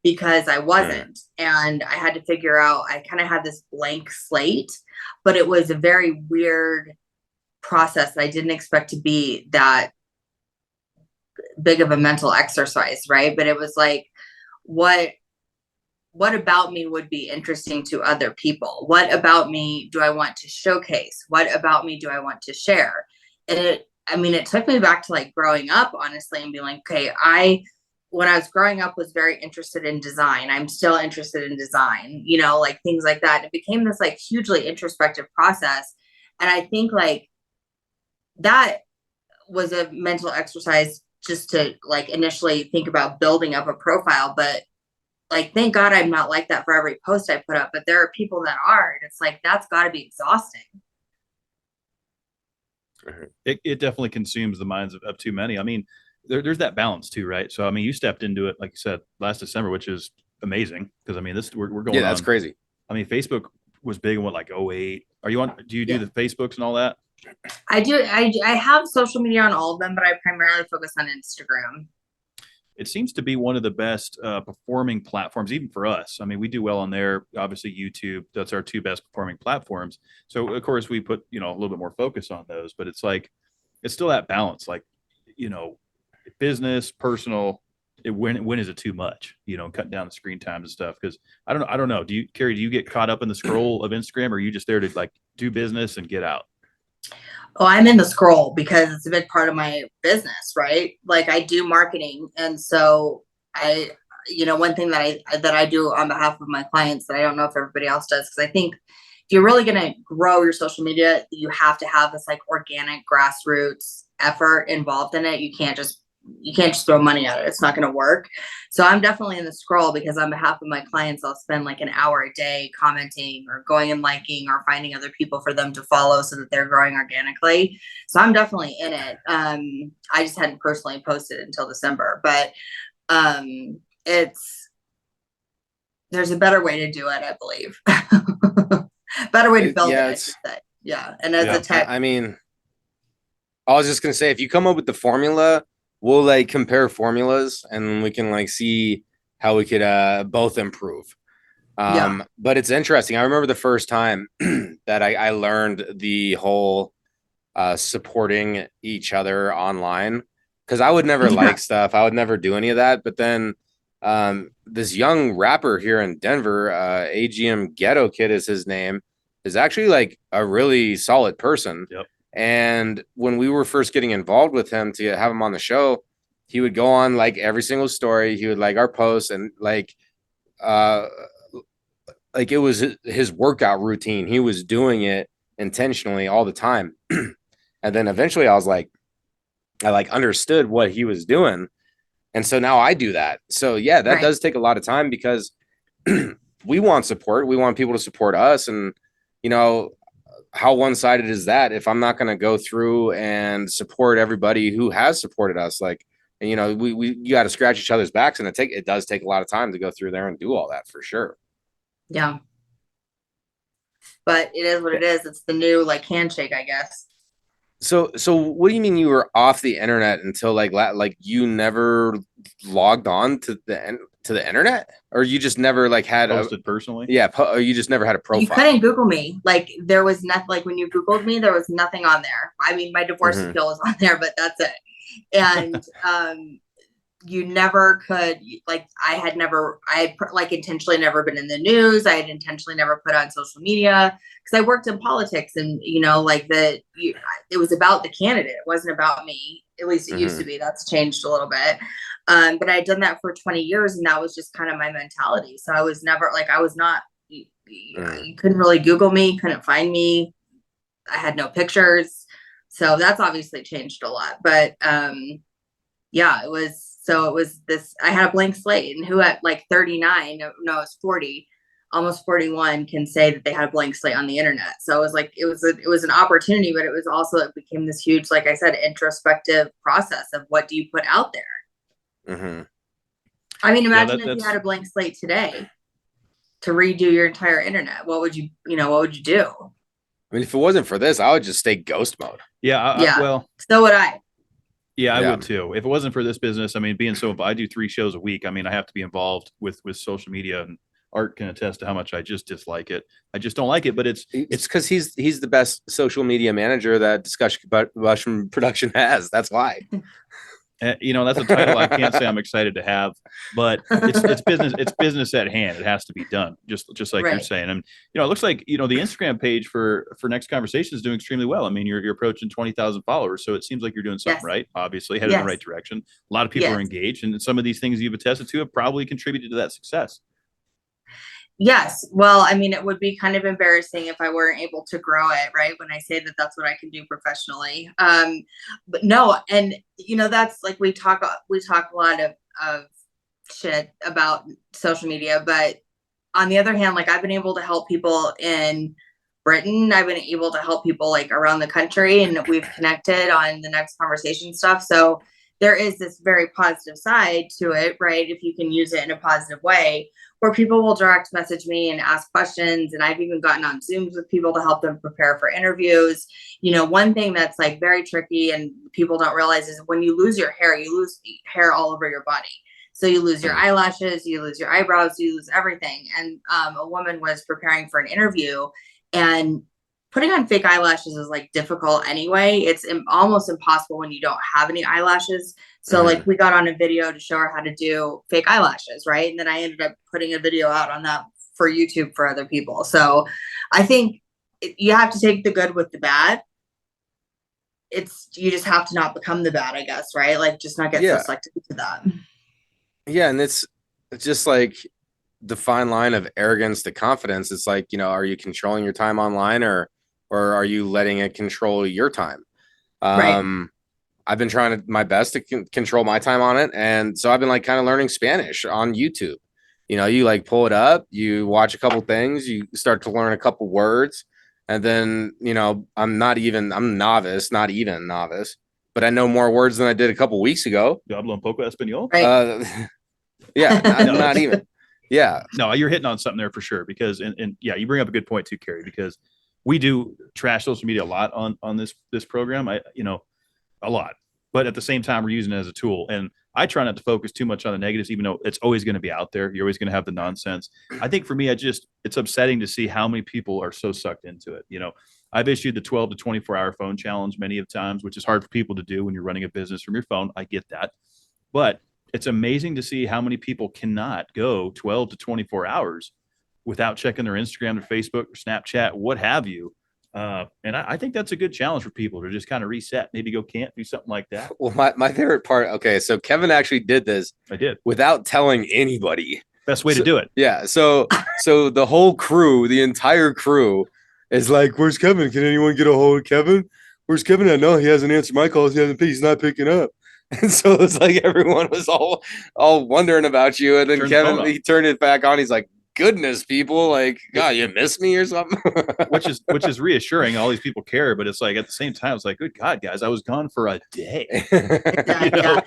Because I wasn't. And I had to figure out, I kind of had this blank slate, but it was a very weird process that I didn't expect to be that big of a mental exercise, right? But it was like, what about me would be interesting to other people? What about me do I want to showcase? What about me do I want to share? And it took me back to like growing up, honestly, and being like, okay, when I was growing up was very interested in design. I'm still interested in design, like things like that. It became this like hugely introspective process. And I think like that was a mental exercise just to like initially think about building up a profile. But like, thank God I'm not like that for every post I put up, but there are people that are, and it's like, that's got to be exhausting. It definitely consumes the minds of too many. I mean, there's that balance too, right? So, I mean, you stepped into it, like you said, last December, which is amazing. Cause I mean, we're going Yeah, that's crazy. I mean, Facebook was big in what, like 08. Are you on, do you do the Facebooks and all that? I do. I have social media on all of them, but I primarily focus on Instagram. It seems to be one of the best performing platforms, even for us. I mean, we do well on there. Obviously, YouTube, that's our two best performing platforms. So, of course, we put, a little bit more focus on those, but it's like, it's still that balance, like, business, personal, when is it too much, cutting down the screen time and stuff. Cause I don't know. Keri, do you get caught up in the scroll of Instagram, or are you just there to like do business and get out? Oh, I'm in the scroll because it's a big part of my business, right? Like I do marketing. And so one thing that I do on behalf of my clients that I don't know if everybody else does, because I think if you're really going to grow your social media, you have to have this like organic grassroots effort involved in it. You can't just throw money at it. It's not going to work. So I'm definitely in the scroll because on behalf of my clients, I'll spend like an hour a day commenting or going and liking or finding other people for them to follow so that they're growing organically. So I'm definitely in it. I just hadn't personally posted until December, but there's a better way to do it, I believe. Better way to build it, I should say. Yeah. And as a tech, I mean, I was just going to say, if you come up with the formula, we'll like compare formulas and we can like see how we could both improve. But it's interesting. I remember the first time that I learned the whole supporting each other online, because I would never like stuff. I would never do any of that. But then this young rapper here in Denver, AGM Ghetto Kid is his name, is actually like a really solid person. Yep. And when we were first getting involved with him to have him on the show, he would go on like every single story. He would like our posts and like it was his workout routine. He was doing it intentionally all the time. And then eventually I understood what he was doing. And so now I do that. So yeah, that does take a lot of time because we want support. We want people to support us. And, how one-sided is that if I'm not going to go through and support everybody who has supported us? Like, you got to scratch each other's backs, and it does take a lot of time to go through there and do all that for sure. Yeah. But it is what it is. It's the new like handshake, I guess. So what do you mean you were off the internet until like you never logged on to the internet, or you just never like had posted personally? Yeah. Or you just never had a profile. You couldn't Google me. Like there was nothing, like when you Googled me, there was nothing on there. I mean, my divorce appeal was on there, but that's it. And, you never could, like, I had intentionally never been in the news. I had intentionally never put on social media because I worked in politics and, it was about the candidate. It wasn't about me. At least it used to be. That's changed a little bit. But I had done that for 20 years and that was just kind of my mentality. So I was never you couldn't really Google me, couldn't find me. I had no pictures. So that's obviously changed a lot. But, it was this, I had a blank slate, and who at like 39, no, it's 40, almost 41 can say that they had a blank slate on the internet. So it was like, it was an opportunity, but it became this huge, like I said, introspective process of what do you put out there? Mm-hmm. I mean, imagine if you had a blank slate today to redo your entire internet. What would you do? I mean, if it wasn't for this, I would just stay ghost mode. Well, so would I. Yeah, I would too. If it wasn't for this business, I mean, I do 3 shows a week. I mean, I have to be involved with social media, and Art can attest to how much I just dislike it. I just don't like it, but it's because he's the best social media manager that Discussion Production has. That's why. That's a title I can't say I'm excited to have, but it's business. It's business at hand. It has to be done, just like you're saying. And it looks like the Instagram page for Next Conversation is doing extremely well. I mean, you're approaching 20,000 followers, so it seems like you're doing something right. Obviously, headed in the right direction. A lot of people are engaged, and some of these things you've attested to have probably contributed to that success. Yes. Well, I mean, it would be kind of embarrassing if I weren't able to grow it, right? When I say that that's what I can do professionally. But no, and that's like we talk a lot of shit about social media, but on the other hand, like I've been able to help people in Britain. I've been able to help people like around the country, and we've connected on the next conversation stuff. So there is this very positive side to it, right? If you can use it in a positive way, where people will direct message me and ask questions. And I've even gotten on Zooms with people to help them prepare for interviews. One thing that's like very tricky and people don't realize is when you lose your hair, you lose hair all over your body. So you lose your eyelashes, you lose your eyebrows, you lose everything. And a woman was preparing for an interview, and putting on fake eyelashes is like difficult anyway. It's almost impossible when you don't have any eyelashes. So like we got on a video to show her how to do fake eyelashes, right? And then I ended up putting a video out on that for YouTube for other people. So I think you have to take the good with the bad. You just have to not become the bad, I guess, right? Like just not get so selected to that. Yeah, and it's just like the fine line of arrogance to confidence. It's like, are you controlling your time online or are you letting it control your time? Right. I've been trying my best to control my time on it. And so I've been like kind of learning Spanish on YouTube. You like pull it up, you watch a couple things, you start to learn a couple words. And then, I'm not even novice, but I know more words than I did a couple weeks ago. Yo hablo un poco español. Right. Yeah, not even. Yeah. No, you're hitting on something there for sure. Because, and yeah, you bring up a good point too, Keri, because we do trash social media a lot on this program. A lot, but at the same time, we're using it as a tool. And I try not to focus too much on the negatives, even though it's always going to be out there. You're always going to have the nonsense. I think for me, it's upsetting to see how many people are so sucked into it. I've issued the 12 to 24 hour phone challenge many of times, which is hard for people to do when you're running a business from your phone. I get that, but it's amazing to see how many people cannot go 12 to 24 hours without checking their Instagram, their Facebook, or Snapchat, what have you. And I think that's a good challenge for people to just kind of reset, maybe go camp, do something like that. Well, my favorite part. Okay. So Kevin actually did this. I did without telling anybody. Best way to do it. Yeah. So the whole crew, the entire crew is like, where's Kevin? Can anyone get a hold of Kevin? Where's Kevin? I know he hasn't answered my calls. He's not picking up. And so it's like, everyone was all wondering about you. And then Kevin, he turned it back on. He's like, goodness, people, like, God, you miss me or something. which is reassuring. All these people care, but it's like at the same time, it's like, good God, guys, I was gone for a day. Yeah.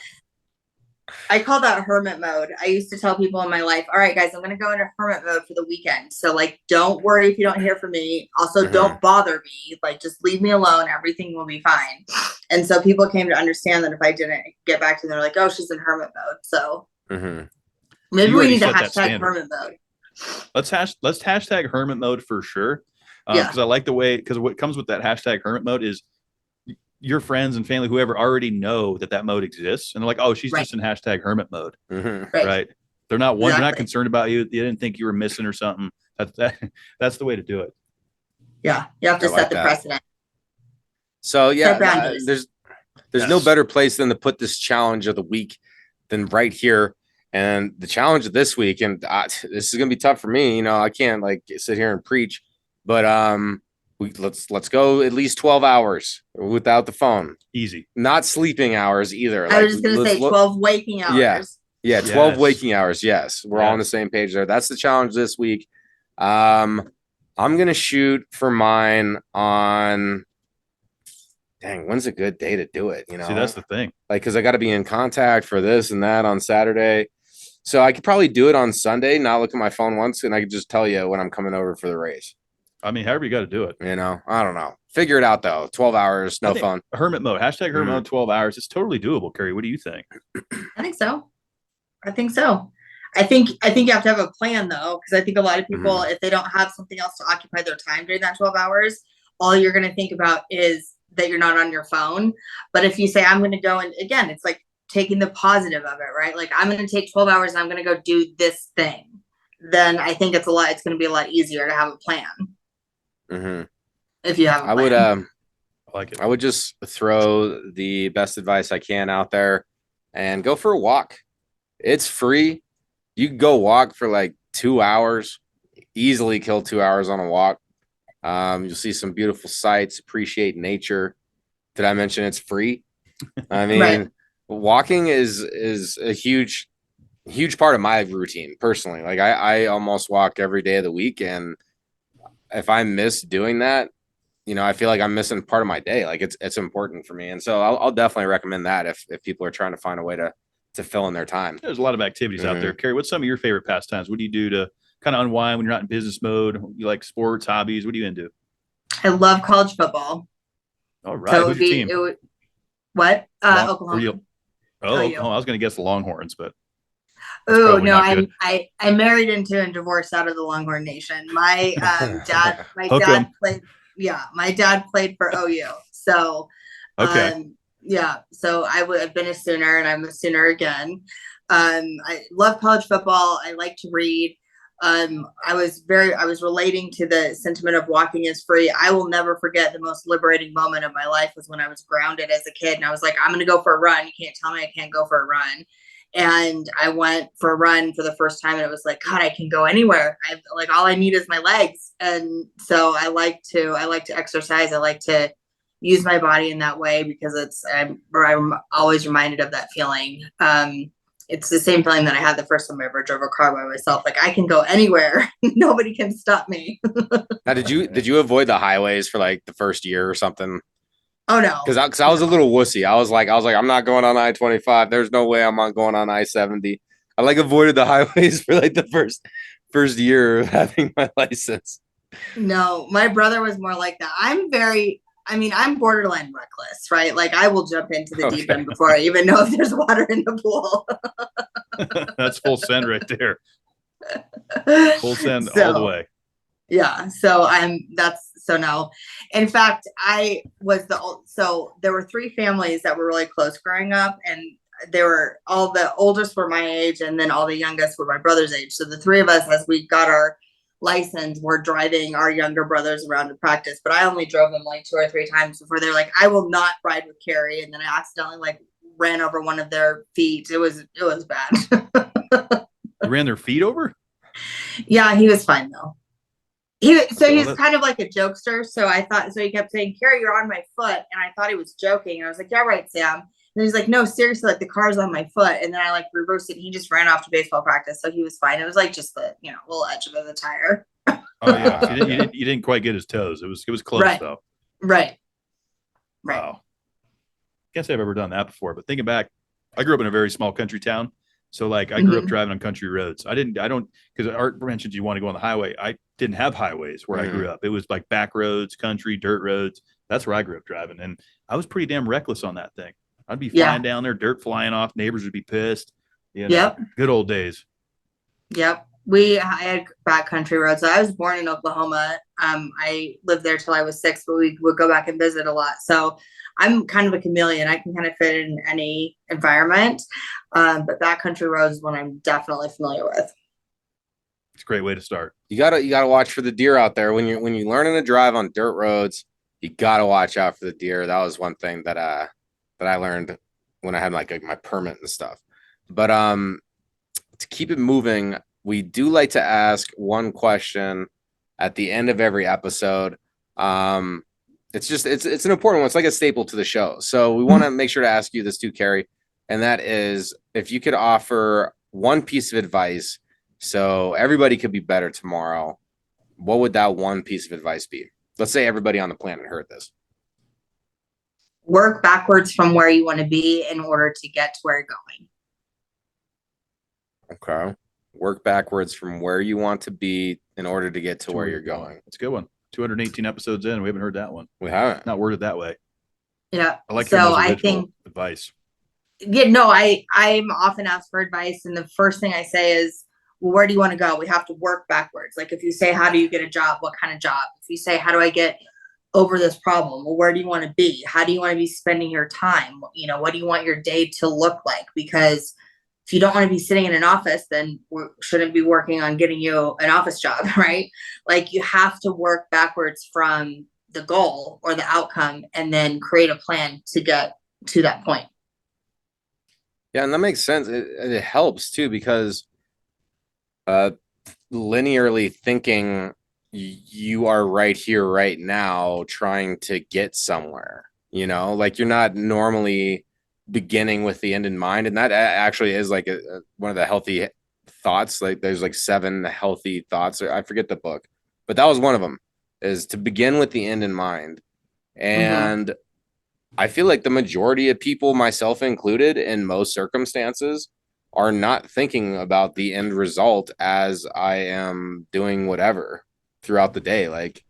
I call that hermit mode. I used to tell people in my life, all right, guys, I'm going to go into hermit mode for the weekend. So like, don't worry if you don't hear from me. Also, don't bother me. Like, just leave me alone. Everything will be fine. And so people came to understand that if I didn't get back to them, they're like, oh, she's in hermit mode. So maybe we need to hashtag hermit mode. Let's hashtag hermit mode for sure. Because I like the way, because what comes with that hashtag hermit mode is your friends and family, whoever, already know that mode exists, and they're like, oh, she's just in hashtag hermit mode. Right. They're not they're not concerned about you. They didn't think you were missing or something. That's the way to do it. Yeah, you have to set the precedent. So yeah, there's no better place than to put this challenge of the week than right here. And the challenge of this week, and this is gonna be tough for me. I can't like sit here and preach, but let's go at least 12 hours without the phone. Easy. Not sleeping hours either. I was just gonna say 12 waking hours. Yeah, 12 waking hours. Yes, we're all on the same page there. That's the challenge this week. I'm gonna shoot for mine on. Dang, when's a good day to do it? See, that's the thing. Like, because I got to be in contact for this and that on Saturday. So I could probably do it on Sunday, not look at my phone once, and I could just tell you when I'm coming over for the race. I mean, however you got to do it. I don't know. Figure it out, though. 12 hours, no phone. Hermit mode. Hashtag hermit mode 12 hours. It's totally doable, Keri. What do you think? I think so. I think you have to have a plan, though, because I think a lot of people, if they don't have something else to occupy their time during that 12 hours, all you're going to think about is that you're not on your phone. But if you say, I'm going to go, and again, it's like taking the positive of it, right? Like, I'm going to take 12 hours and I'm going to go do this thing. Then I think it's going to be a lot easier to have a plan. If you have a plan. I would just throw the best advice I can out there and go for a walk. It's free. You can go walk for like 2 hours. easily kill 2 hours on a walk. You'll see some beautiful sights, appreciate nature. Did I mention it's free? I mean, Right. walking is a huge part of my routine personally. Like I almost walk every day of the week, and if I miss doing that, I feel like I'm missing part of my day. Like it's important for me, and so I'll definitely recommend that if people are trying to find a way to fill in their time. There's a lot of activities out there. Keri, what's some of your favorite pastimes? What do you do to kind of unwind when you're not in business mode? You like sports, hobbies? What are you into? I love college football. All right. So Who's your team? What? Long, Oklahoma. I OU. was going to guess the Longhorns, but Oh no, good. I married into and divorced out of the Longhorn Nation. My dad played. Yeah, my dad played for OU. So okay. So I've been a Sooner, and I'm a Sooner again. I love college football. I like to read. I was relating to the sentiment of walking is free. I will never forget the most liberating moment of my life was when I was grounded as a kid, and I was like, I'm going to go for a run. You can't tell me I can't go for a run. And I went for a run for the first time, and it was like, God, I can go anywhere. All I need is my legs. And so I like to exercise. I like to use my body in that way because I'm always reminded of that feeling. It's the same feeling that I had the first time I ever drove a car by myself. Like I can go anywhere. Nobody can stop me. Now, did you avoid the highways for like the first year or something? Oh no, because I was a little wussy. I was like, I'm not going on I-25. There's no way I'm not going on I-70. I avoided the highways for like the first year of having my license. No, my brother was more like that. I'm borderline reckless, right? Like I will jump into the deep end before I even know if there's water in the pool. That's full send right there. Full send all the way. Yeah. So no. In fact, there were 3 families that were really close growing up, and all the oldest were my age, and then all the youngest were my brother's age. So the 3 of us, as we got our license, were driving our younger brothers around to practice, but I only drove them like 2 or 3 times before they're like, I will not ride with Keri. And then I accidentally ran over one of their feet. It was bad. You ran their feet over? Yeah, he was fine though. He's kind of like a jokester. So he kept saying, Keri, you're on my foot. And I thought he was joking. And I was like, yeah, right, Sam. And he's like, no, seriously, like the car's on my foot. And then I reversed it, and he just ran off to baseball practice. So he was fine. It was like just the, little edge of the tire. Oh yeah. So you didn't quite get his toes. It was close right. though. Right. Wow. Can't say I've ever done that before, but thinking back, I grew up in a very small country town. So I grew up driving on country roads. I don't, because Art mentioned you want to go on the highway. I didn't have highways where I grew up. It was like back roads, country, dirt roads. That's where I grew up driving. And I was pretty damn reckless on that thing. I'd be flying down there, dirt flying off. Neighbors would be pissed. Yep. Good old days. Yep. I had back country roads. So I was born in Oklahoma. I lived there till I was 6, but we would go back and visit a lot. So I'm kind of a chameleon. I can kind of fit in any environment. But backcountry roads is one I'm definitely familiar with. It's a great way to start. You gotta watch for the deer out there when you're learning to drive on dirt roads. You gotta watch out for the deer. That was one thing that I learned when I had my permit and stuff. But to keep it moving, we do like to ask one question at the end of every episode. It's an important one. It's like a staple to the show. So we want to make sure to ask you this too, Keri. And that is, if you could offer one piece of advice so everybody could be better tomorrow, what would that one piece of advice be? Let's say everybody on the planet heard this. Work backwards from where you want to be in order to get to where you're going. Okay. Work backwards from where you want to be in order to get to where you're going. That's a good one. 218 episodes in, we haven't heard that one. We haven't. Not worded that way. Yeah. I like your I think advice. Yeah, no, I'm often asked for advice, and the first thing I say is, well, where do you want to go? We have to work backwards. Like if you say, how do you get a job? What kind of job? If you say, how do I get over this problem? Well, where do you want to be? How do you want to be spending your time? What do you want your day to look like? Because if you don't want to be sitting in an office, then we shouldn't be working on getting you an office job, right? Like you have to work backwards from the goal or the outcome and then create a plan to get to that point. Yeah, and that makes sense. It helps too, because linearly thinking you are right here, right now, trying to get somewhere, like you're not normally beginning with the end in mind. And that actually is like one of the healthy thoughts. Like there's like 7 healthy thoughts. I forget the book, but that was one of them, is to begin with the end in mind. And I feel like the majority of people, myself included, in most circumstances, are not thinking about the end result as I am doing whatever throughout the day. Like,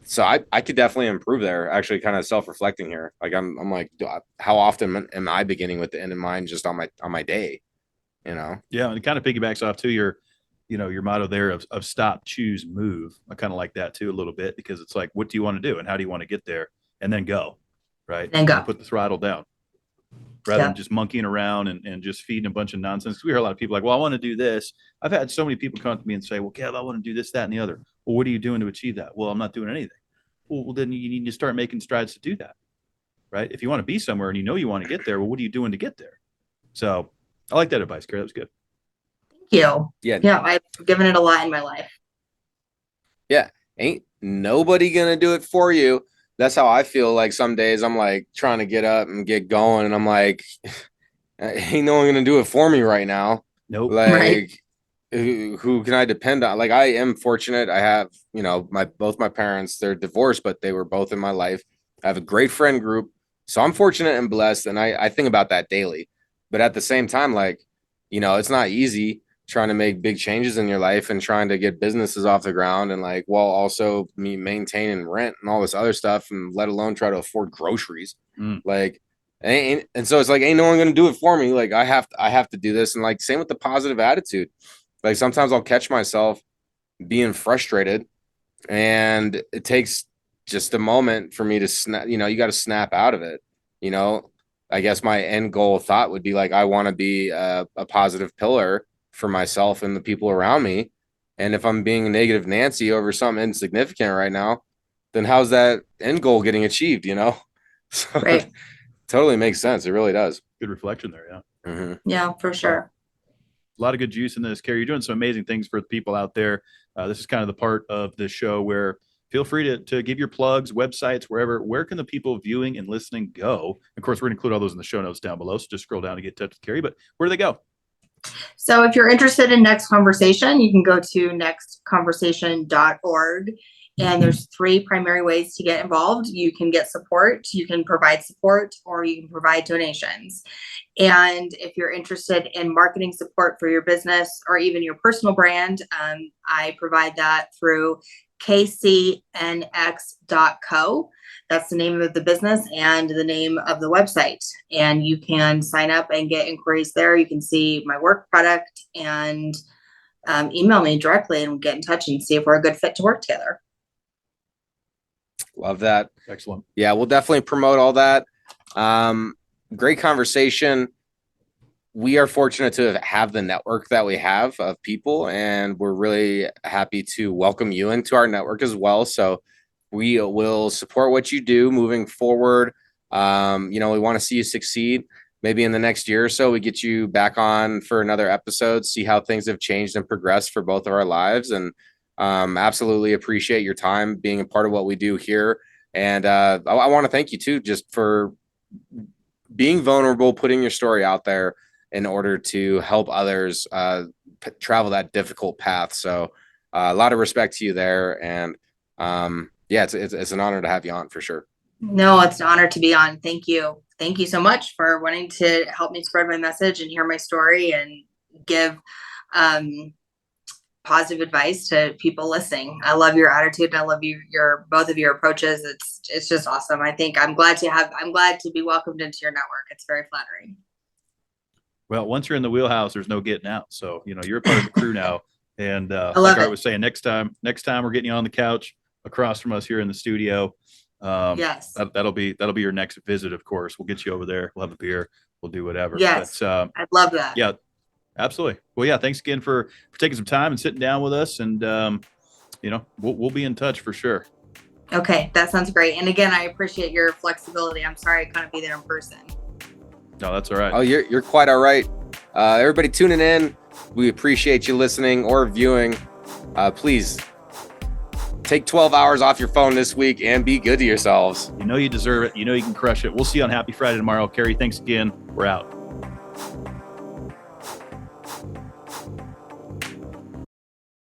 so I could definitely improve there. Actually, kind of self-reflecting here. Like I'm like, how often am I beginning with the end in mind just on my day? Yeah, and it kind of piggybacks off to your motto there of stop, choose, move. I kind of like that too a little bit, because it's like, what do you want to do and how do you want to get there, and then go, right? And go. Put the throttle down rather than just monkeying around and just feeding a bunch of nonsense. We hear a lot of people like, well, I want to do this. I've had so many people come to me and say, well, Kev, I want to do this, that, and the other. Well, what are you doing to achieve that? Well, I'm not doing anything. Well, then you need to start making strides to do that, right? If you want to be somewhere and you want to get there, well, what are you doing to get there? So I like that advice, Keri. That was good. Thank you. Yeah. I've given it a lot in my life. Yeah. Ain't nobody going to do it for you. That's how I feel. Like some days I'm like trying to get up and get going, and I'm like, ain't no one going to do it for me right now. Nope. Like, right. Who can I depend on? Like, I am fortunate. I have, both my parents, they're divorced, but they were both in my life. I have a great friend group. So I'm fortunate and blessed. And I think about that daily. But at the same time, like, it's not easy trying to make big changes in your life and trying to get businesses off the ground, and like, while also me maintaining rent and all this other stuff, and let alone try to afford groceries. Like, and so it's like, ain't no one going to do it for me. Like I have to do this. And like, same with the positive attitude. Like sometimes I'll catch myself being frustrated, and it takes just a moment for me to snap, you got to snap out of it. I guess my end goal thought would be like, I want to be a positive pillar for myself and the people around me. And if I'm being a negative Nancy over something insignificant right now, then how's that end goal getting achieved? So Right. It totally makes sense. It really does. Good reflection there. Yeah. Mm-hmm. Yeah, for sure. A lot of good juice in this, Keri. You're doing some amazing things for the people out there. This is kind of the part of the show where feel free to give your plugs, websites, wherever. Where can the people viewing and listening go? Of course, we're going to include all those in the show notes down below. So just scroll down to get in touch with Keri. But where do they go? So if you're interested in Next Conversation, you can go to nextconversation.org. And there's 3 primary ways to get involved. You can get support, you can provide support, or you can provide donations. And if you're interested in marketing support for your business or even your personal brand, I provide that through kcnx.co. That's the name of the business and the name of the website. And you can sign up and get inquiries there. You can see my work product and email me directly and get in touch and see if we're a good fit to work together. Love that. Excellent. Yeah, we'll definitely promote all that. Great conversation. We are fortunate to have the network that we have of people, and we're really happy to welcome you into our network as well. So we will support what you do moving forward. We want to see you succeed. Maybe in the next year or so, we get you back on for another episode, see how things have changed and progressed for both of our lives. And absolutely appreciate your time being a part of what we do here. And I want to thank you too, just for being vulnerable, putting your story out there in order to help others travel that difficult path. So a lot of respect to you there. And it's an honor to have you on for sure. No, it's an honor to be on. Thank you. Thank you so much for wanting to help me spread my message and hear my story and give positive advice to people listening. I love your attitude, and I love your both of your approaches. It's just awesome. I think I'm glad to be welcomed into your network. It's very flattering. Well, once you're in the wheelhouse, there's no getting out. So, you're a part of the crew now. And like I was saying, next time we're getting you on the couch across from us here in the studio. Yes. That'll be your next visit. Of course, we'll get you over there. We'll have a beer. We'll do whatever. Yes. But, I'd love that. Yeah, absolutely. Well, yeah, thanks again for taking some time and sitting down with us. And, we'll be in touch for sure. Okay. That sounds great. And again, I appreciate your flexibility. I'm sorry I couldn't be there in person. No, that's all right. Oh, you're quite all right. Everybody tuning in, We appreciate you listening or viewing. Please take 12 hours off your phone this week and be good to yourselves. You know you deserve it. You know you can crush it. We'll see you on Happy Friday tomorrow. Keri, thanks again. We're out.